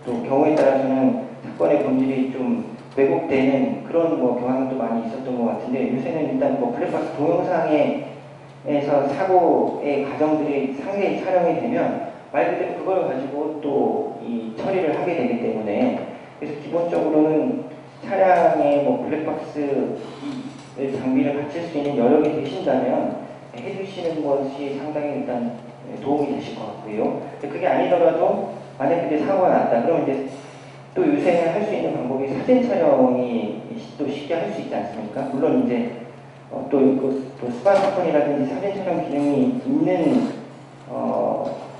또 경우에 따라서는 사건의 본질이 좀 왜곡되는 그런 경향도 많이 있었던 것 같은데 요새는 일단 블랙박스 동영상에서 사고의 과정들이 상세히 촬영이 되면 말 그대로 그걸 가지고 또 이 처리를 하게 되기 때문에 그래서 기본적으로는 차량에 블랙박스 장비를 갖출 수 있는 여력이 되신다면 해주시는 것이 상당히 일단 도움이 되실 것 같고요. 그게 아니더라도 만약 그때 사고가 났다 그러면 이제 또 요새는 할 수 있는 방법이 사진 촬영이 또 쉽게 할 수 있지 않습니까? 물론 이제 또 스마트폰이라든지 사진 촬영 기능이 있는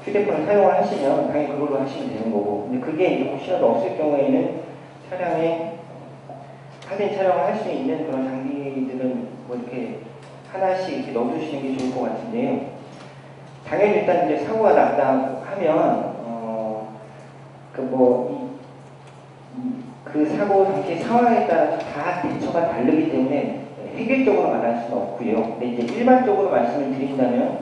휴대폰을 사용을 하시면 당연히 그걸로 하시면 되는 거고, 근데 그게 이제 혹시라도 없을 경우에는 차량에 사진 촬영을 할 수 있는 그런 장비들은 뭐 이렇게 하나씩 이렇게 넣어두시는 게 좋을 것 같은데요. 당연히 일단 이제 사고가 났다 하면 그 사고 당시 상황에 따라서 다 대처가 다르기 때문에 획일적으로 말할 수는 없고요. 근데 이제 일반적으로 말씀을 드린다면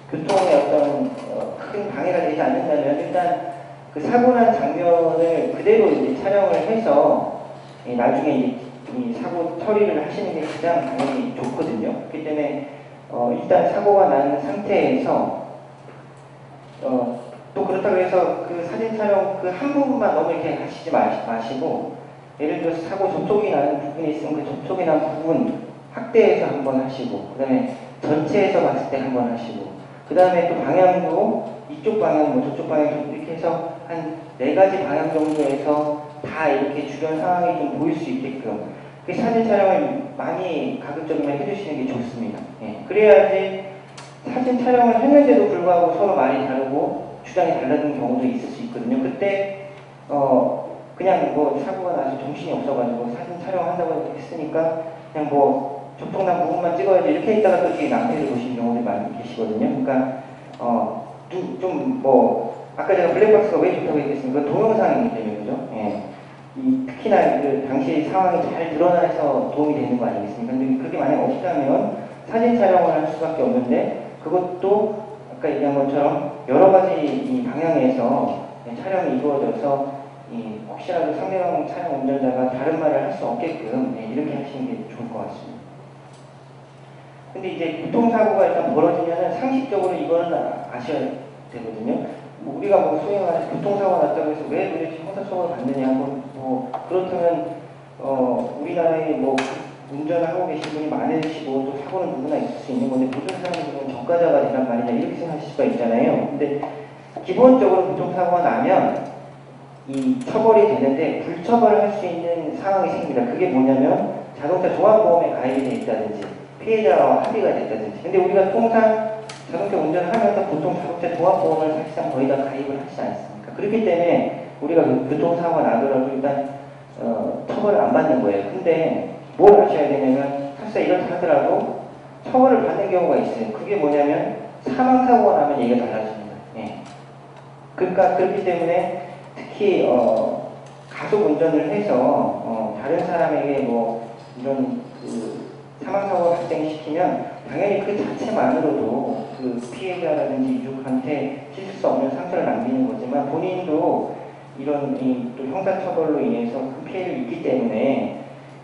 교통에 어떤 큰 방해가 되지 않는다면 일단 그 사고 난 장면을 그대로 이제 촬영을 해서 나중에 이 사고 처리를 하시는 게 가장 당연히 좋거든요. 그렇기 때문에 일단 사고가 난 상태에서 또 그렇다고 해서 그 사진 촬영 그 한 부분만 너무 이렇게 하시지 마시고, 예를 들어서 사고 접촉이 나는 부분이 있으면 그 접촉이 난 부분 확대해서 한번 하시고, 그 다음에 전체에서 봤을 때 한번 하시고, 그 다음에 또 방향도 이쪽 방향, 뭐 저쪽 방향 이렇게 해서 한 4가지 방향 정도에서 다 이렇게 주변 상황이 좀 보일 수 있게끔 그 사진 촬영을 많이 가급적이면 해주시는 게 좋습니다. 예. 그래야지 사진 촬영을 했는데도 불구하고 서로 말이 다르고 주장이 달라진 경우도 있을 수 있거든요. 그때 그냥 뭐 사고가 나서 정신이 없어가지고 사진 촬영한다고 했으니까 그냥 뭐 접촉난 부분만 찍어야지 이렇게 있다가 또 뒤에 낭패를 보시는 경우들이 많이 계시거든요. 그러니까 좀 뭐 아까 제가 블랙박스가 왜 좋다고 했겠습니까? 동영상이기 때문에 그죠? 예. 특히나 그 당시 상황이 잘 드러나서 도움이 되는 거 아니겠습니까? 근데 그게 만약 없다면 사진 촬영을 할 수밖에 없는데, 그것도 아까 얘기한 것처럼 여러 가지 이 방향에서 촬영이 이루어져서 혹시라도 상대방 차량 운전자가 다른 말을 할 수 없게끔 이렇게 하시는 게 좋을 것 같습니다. 근데 이제 교통사고가 일단 벌어지면 상식적으로 이거는 아셔야 되거든요. 뭐 우리가 뭐 소위 말해서 교통사고가 났다고 해서 왜 도대체 형사처벌을 받느냐, 뭐 그렇다면 우리나라에 뭐 운전을 하고 계신 분이 많으시고 또 사고는 누구나 있을 수 있는 건데 모든 사람들은 전과자가 되란 말이냐 이렇게 생각하실 수가 있잖아요. 근데 기본적으로 교통사고가 나면 이 처벌이 되는데 불처벌을 할 수 있는 상황이 생깁니다. 그게 뭐냐면 자동차 종합보험에 가입이 돼 있다든지 피해자와 합의가 됐다든지. 근데 우리가 통상 자동차 운전을 하면서 보통 자동차 종합보험을 사실상 거의 다 가입을 하시지 않습니까? 그렇기 때문에 우리가 교통사고가 나더라도 일단 처벌을 안 받는 거예요. 근데 뭘 하셔야 되냐면 설사 이렇다 하더라도 처벌을 받는 경우가 있어요. 그게 뭐냐면 사망사고가 나면 얘기가 달라집니다. 예. 그러니까 그렇기 때문에 특히 가속 운전을 해서 다른 사람에게 뭐 이런 그 사망사고를 발생시키면 당연히 그 자체만으로도 그 피해자라든지 유족한테 씻을 수 없는 상처를 남기는 거지만 본인도 이런 또 형사처벌로 인해서 큰 피해를 입기 때문에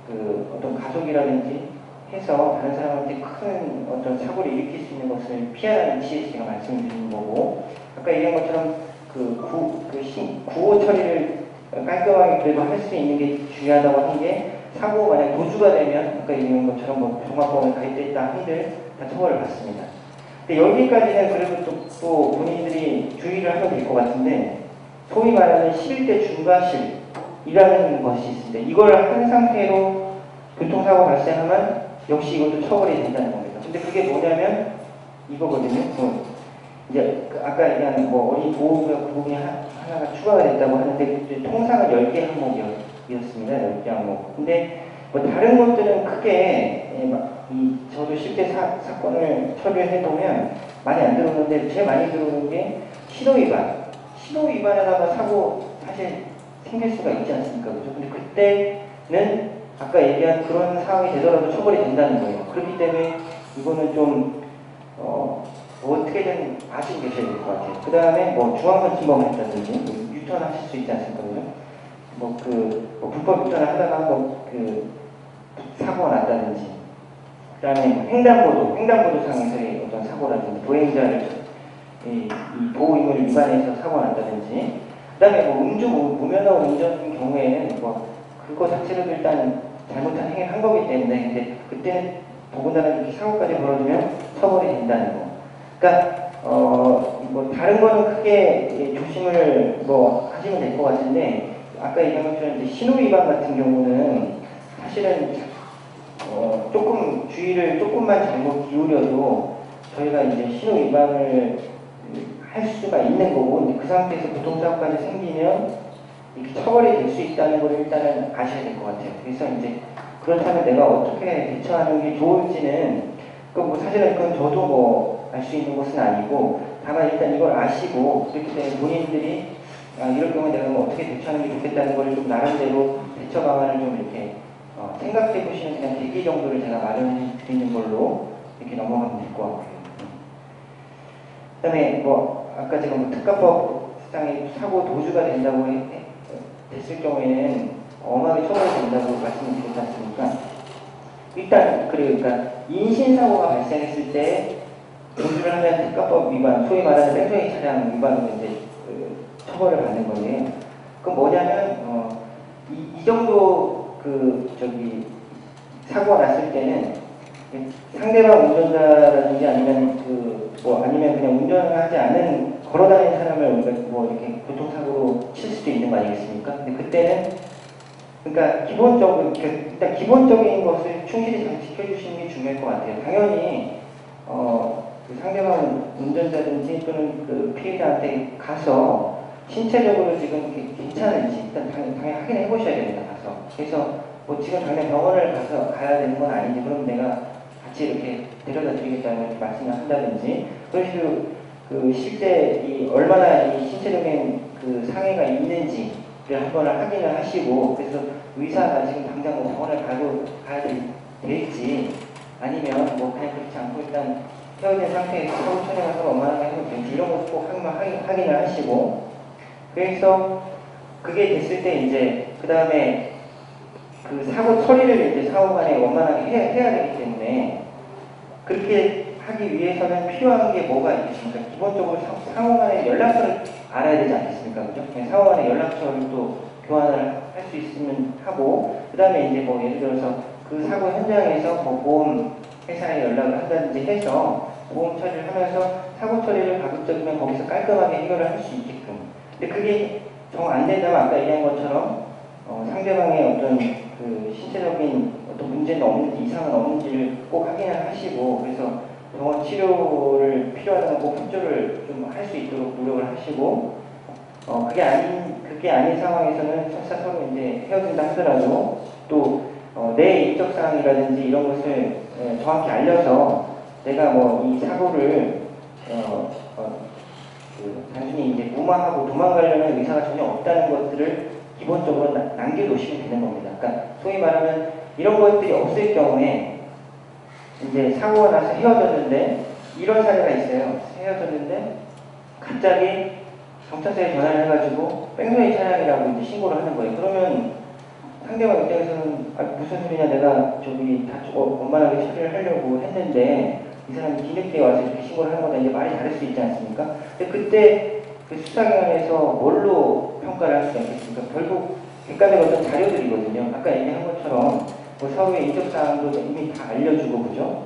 그 어떤 가족이라든지 해서 다른 사람한테 큰 어떤 사고를 일으킬 수 있는 것을 피하라는 취지에서 제가 말씀을 드리는 거고, 아까 얘기한 것처럼 구호 처리를 깔끔하게 그래도 할 수 있는 게 중요하다고 한 게, 사고 만약 도주가 되면 아까 얘기한 것처럼 뭐 종합보험에 가입돼 있다 한들 다 처벌을 받습니다. 근데 여기까지는 그래도 또 본인들이 주의를 하면 될 것 같은데, 소위 말하는 11대 중과실이라는 것이 있습니다. 이걸 한 상태로 교통사고 발생하면 역시 이것도 처벌이 된다는 겁니다. 근데 그게 뭐냐면 이거거든요. 이제 아까 얘기한 뭐 어린 보호구역 부분이 하나가 추가가 됐다고 하는데 통상은 10개 항목이었습니다. 10개 항목. 근데 뭐 다른 것들은 크게 저도 실제 사건을 처리를 해보면 많이 안 들어오는데 제일 많이 들어오는 게 신호위반. 신호위반에다가 사고 사실 생길 수가 있지 않습니까? 그죠? 근데 그때는 아까 얘기한 그런 상황이 되더라도 처벌이 된다는 거예요. 그렇기 때문에 이거는 좀 어떻게든 아시고 계셔야 될 것 같아요. 그 다음에 뭐 중앙선 침범을 했다든지 유턴하실 수 있지 않습니까? 불법 유턴을 하다가 사고가 났다든지, 그 다음에 횡단보도상에서의 어떤 사고라든지 보행자를 이 보호의무를 위반해서 사고가 났다든지, 그 다음에 무면허 운전 경우에는 그거 자체를 일단 잘못한 행위를 한 거기 때문에, 근데 그때는 더군다나 이렇게 사고까지 벌어지면 처벌이 된다는 거. 그러니까 다른 거는 크게 조심을 하시면 될 것 같은데, 아까 얘기한 것처럼 이제 신호 위반 같은 경우는 사실은 조금 주의를 조금만 잘못 기울여도 저희가 이제 신호 위반을 할 수가 있는 거고, 이제 그 상태에서 교통사고까지 생기면 이렇게 처벌이 될 수 있다는 걸 일단은 아셔야 될 것 같아요. 그래서 이제 그렇다면 내가 어떻게 대처하는 게 좋을지는 뭐 사실은 그건 저도 뭐 알 수 있는 것은 아니고, 다만 일단 이걸 아시고 그렇기 때문에 본인들이 이럴 경우에 내가 뭐 어떻게 대처하는 게 좋겠다는 걸 좀 나름대로 대처 방안을 좀 이렇게 생각해 보시는 그냥 대기 정도를 제가 마련해 드리는 걸로 이렇게 넘어가면 될 것 같아요. 그 다음에 뭐 아까 제가 뭐 특가법상의 사고 도주가 된다고 됐을 경우에는 엄하게 처벌이 된다고 말씀을 드렸지 않습니까? 일단 그러니까 인신사고가 발생했을 때 도주를 하면 특가법 위반, 소위 말하는 뺑소니 차량 위반으로 이제 처벌을 받는 건데요. 그건 뭐냐면 이 정도 사고가 났을 때는 상대방 운전자라든지 아니면 아니면 그냥 운전을 하지 않은 걸어다니는 사람을 우리가 뭐 이렇게 교통사고로 칠 수도 있는 거 아니겠습니까? 근데 그때는 그러니까 기본적으로 일단 기본적인 것을 충실히 잘 지켜주시는 게 중요할 것 같아요. 당연히 그 상대방 운전자든지 또는 그 피해자한테 가서 신체적으로 지금 괜찮은지 일단 당연히 확인해 보셔야 됩니다. 가서. 그래서 뭐 지금 당장 병원을 가야 되는 건 아닌지, 그럼 내가 같이 이렇게 데려다 드리겠다는 말씀을 한다든지, 그런 식으로 그 실제 얼마나 이 신체적인 그 상해가 있는지를 한번 확인을 하시고, 그래서 의사가 지금 당장 뭐 병원을 가야 될지 아니면 뭐 그냥 그렇지 않고 일단 헤어진 상태에서 사고 처리해서 원만하게 해도 될지 이런 것도 꼭 확인을 하시고, 그래서 그게 됐을 때 이제 그 다음에 그 사고 처리를 이제 사후간에 원만하게 해야 되기 때문에 그렇게 하기 위해서는 필요한 게 뭐가 있겠습니까? 기본적으로 사후간에 연락처를 알아야 되지 않겠습니까? 그죠? 사후간에 연락처를 또 교환을 할 수 있으면 하고, 그 다음에 이제 뭐 예를 들어서 그 사고 현장에서 뭐 보험 회사에 연락을 한다든지 해서 보험 처리를 하면서 사고 처리를 가급적이면 거기서 깔끔하게 해결을 할 수 있게끔. 근데 그게 정 안 된다면 아까 얘기한 것처럼 상대방의 어떤 그 신체적인 어떤 문제는 없는지 이상은 없는지를 꼭 확인을 하시고, 그래서 병원 치료를 필요하다면 꼭 협조를 좀 할 수 있도록 노력을 하시고, 그게 아닌 상황에서는 설사 서로 이제 헤어진다 하더라도 또 내 인적 사항이라든지 이런 것을 정확히 알려서 내가 뭐 이 사고를 단순히 이제 무마하고 도망가려는 의사가 전혀 없다는 것들을 기본적으로 남겨놓으시면 되는 겁니다. 그러니까 소위 말하면 이런 것들이 없을 경우에 이제 사고가 나서 헤어졌는데, 이런 사례가 있어요. 헤어졌는데 갑자기 경찰서에 전화를 해가지고 뺑소니 차량이라고 이제 신고를 하는 거예요. 그러면 상대방 입장에서는 무슨 소리냐, 내가 다 원만하게 처리를 하려고 했는데 이 사람이 뒤늦게 와서 이렇게 신고를 하는 거다, 이제 말이 다를 수 있지 않습니까? 근데 그때 그 수사기관에서 뭘로 평가를 할 수가 있겠습니까? 결국 객관적 어떤 자료들이거든요. 아까 얘기한 것처럼 뭐 서로의 인적사항도 이미 다 알려주고, 그죠?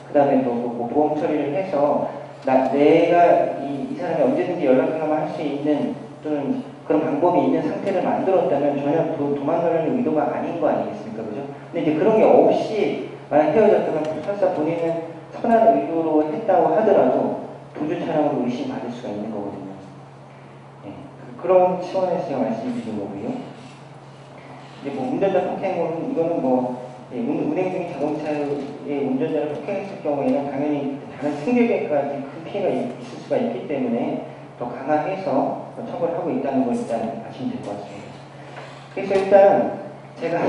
그 다음에 뭐 보험 처리를 해서 내가 이 사람이 언제든지 연락하면 할 수 있는 또는 그런 방법이 있는 상태를 만들었다면 전혀 도망가려는 의도가 아닌 거 아니겠습니까? 그죠? 근데 이제 그런 게 없이 만약 헤어졌다면 설사 본인은 선한 의도로 했다고 하더라도 도주 차량으로 의심받을 수가 있는 거거든요. 네. 그런 차원에서 제가 말씀드린 거고요. 이제 뭐 운전자 폭행은 이거는 뭐 운행 중인 자동차의 운전자를 폭행했을 경우에는 당연히 다른 승객에까지 큰 피해가 있을 수가 있기 때문에 더 강화해서 처벌하고 있다는 걸 일단 아시면 될 것 같습니다. 그래서 일단 제가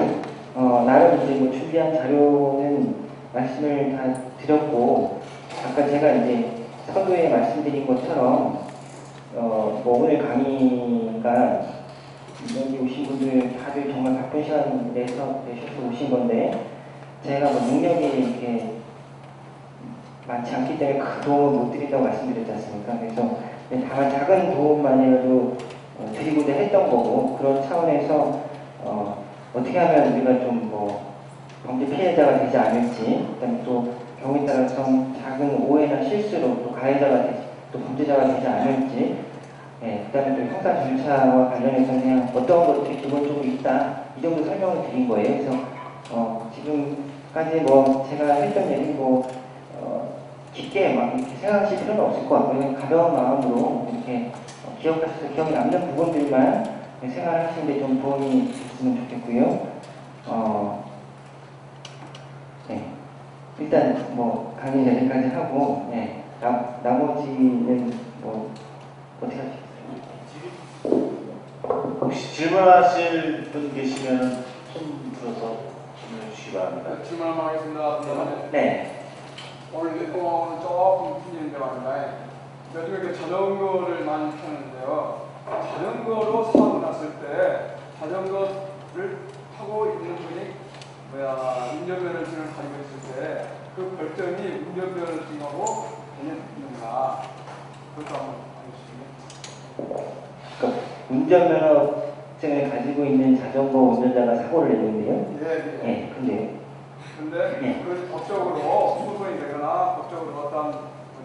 나름 이제 뭐 준비한 자료는 말씀을 다 드렸고, 아까 제가 이제 서두에 말씀드린 것처럼 뭐 오늘 강의가 여기 오신 분들 다들 정말 바쁜 시간 내셔서 오신 건데, 제가 뭐 능력이 이렇게 많지 않기 때문에 큰 도움을 못 드린다고 말씀드렸지 않습니까? 그래서 다만 작은 도움만이라도 드리고자 했던 거고, 그런 차원에서 어떻게 하면 우리가 좀 뭐 범죄 피해자가 되지 않을지, 그다음에 또 경우에 따라서 작은 오해나 실수로 또 가해자가 또 범죄자가 되지 않을지, 그다음에 또 형사 절차와 관련해서 그냥 어떤 것들이 기본적으로 있다 이 정도 설명을 드린 거예요. 그래서 지금까지 뭐 제가 했던 얘기 깊게 막 이렇게 생각하실 필요는 없을 것 같고요. 그냥 가벼운 마음으로 이렇게 기억하셔서 기억에 남는 부분들만 생활하시는데 좀 도움이 됐으면 좋겠고요. 일단 뭐 강의 여기까지 하고 나머지는 뭐 어떻게 하시겠어요? 혹시 질문하실 분 계시면 손 들어서 질문해 주시기 바랍니다. 질문 한번 하겠습니다. 네. 오늘 조금 틀리는데 말입니다. 요즘 이렇게 자전거를 많이 타는데요. 자전거로 사고 났을 때 자전거를 타고 있는 분이 운전면허증을 가지고 있을 때 그 벌점이 운전면허증하고 있는가? 그것도 한번 알려주시면. 그러니까 운전면허증을 가지고 있는 자전거 운전자가 사고를 냈는데요. 네. 근데 그 법적으로 소송이 되거나 법적으로 어떤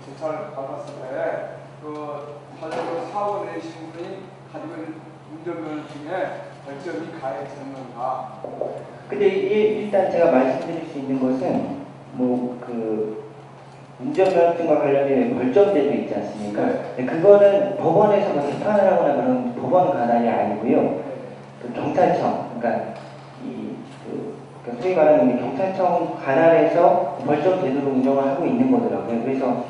절차를 받았을 때 그 자전거 사고 내신 분이 가지고 있는 운전면허증에 벌점이 가해졌는가? 근데 일단 제가 말씀드릴 수 있는 것은 운전면허증과 관련된 벌점제도 있지 않습니까? 네. 그거는 법원에서 재판을 하거나 그런 법원 관할이 아니고요. 그 경찰청, 그러니까 소위 말하는 경찰청 관할에서 벌점 제도로 운영을 하고 있는 거더라고요. 그래서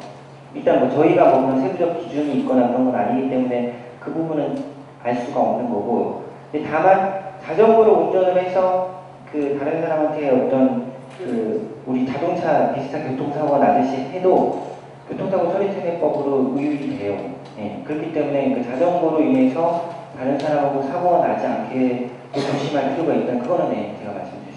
일단 뭐 저희가 먹는 세부적 기준이 있거나 그런 건 아니기 때문에 그 부분은 알 수가 없는 거고. 근데 다만 자전거로 운전을 해서 다른 사람한테 어떤 우리 자동차 비슷한 교통사고가 나듯이 해도 교통사고 처리팀해법으로 의율이 돼요. 그렇기 때문에 그 자전거로 인해서 다른 사람하고 사고가 나지 않게 조심할 필요가 있다. 그거는 제가 말씀드렸습니다.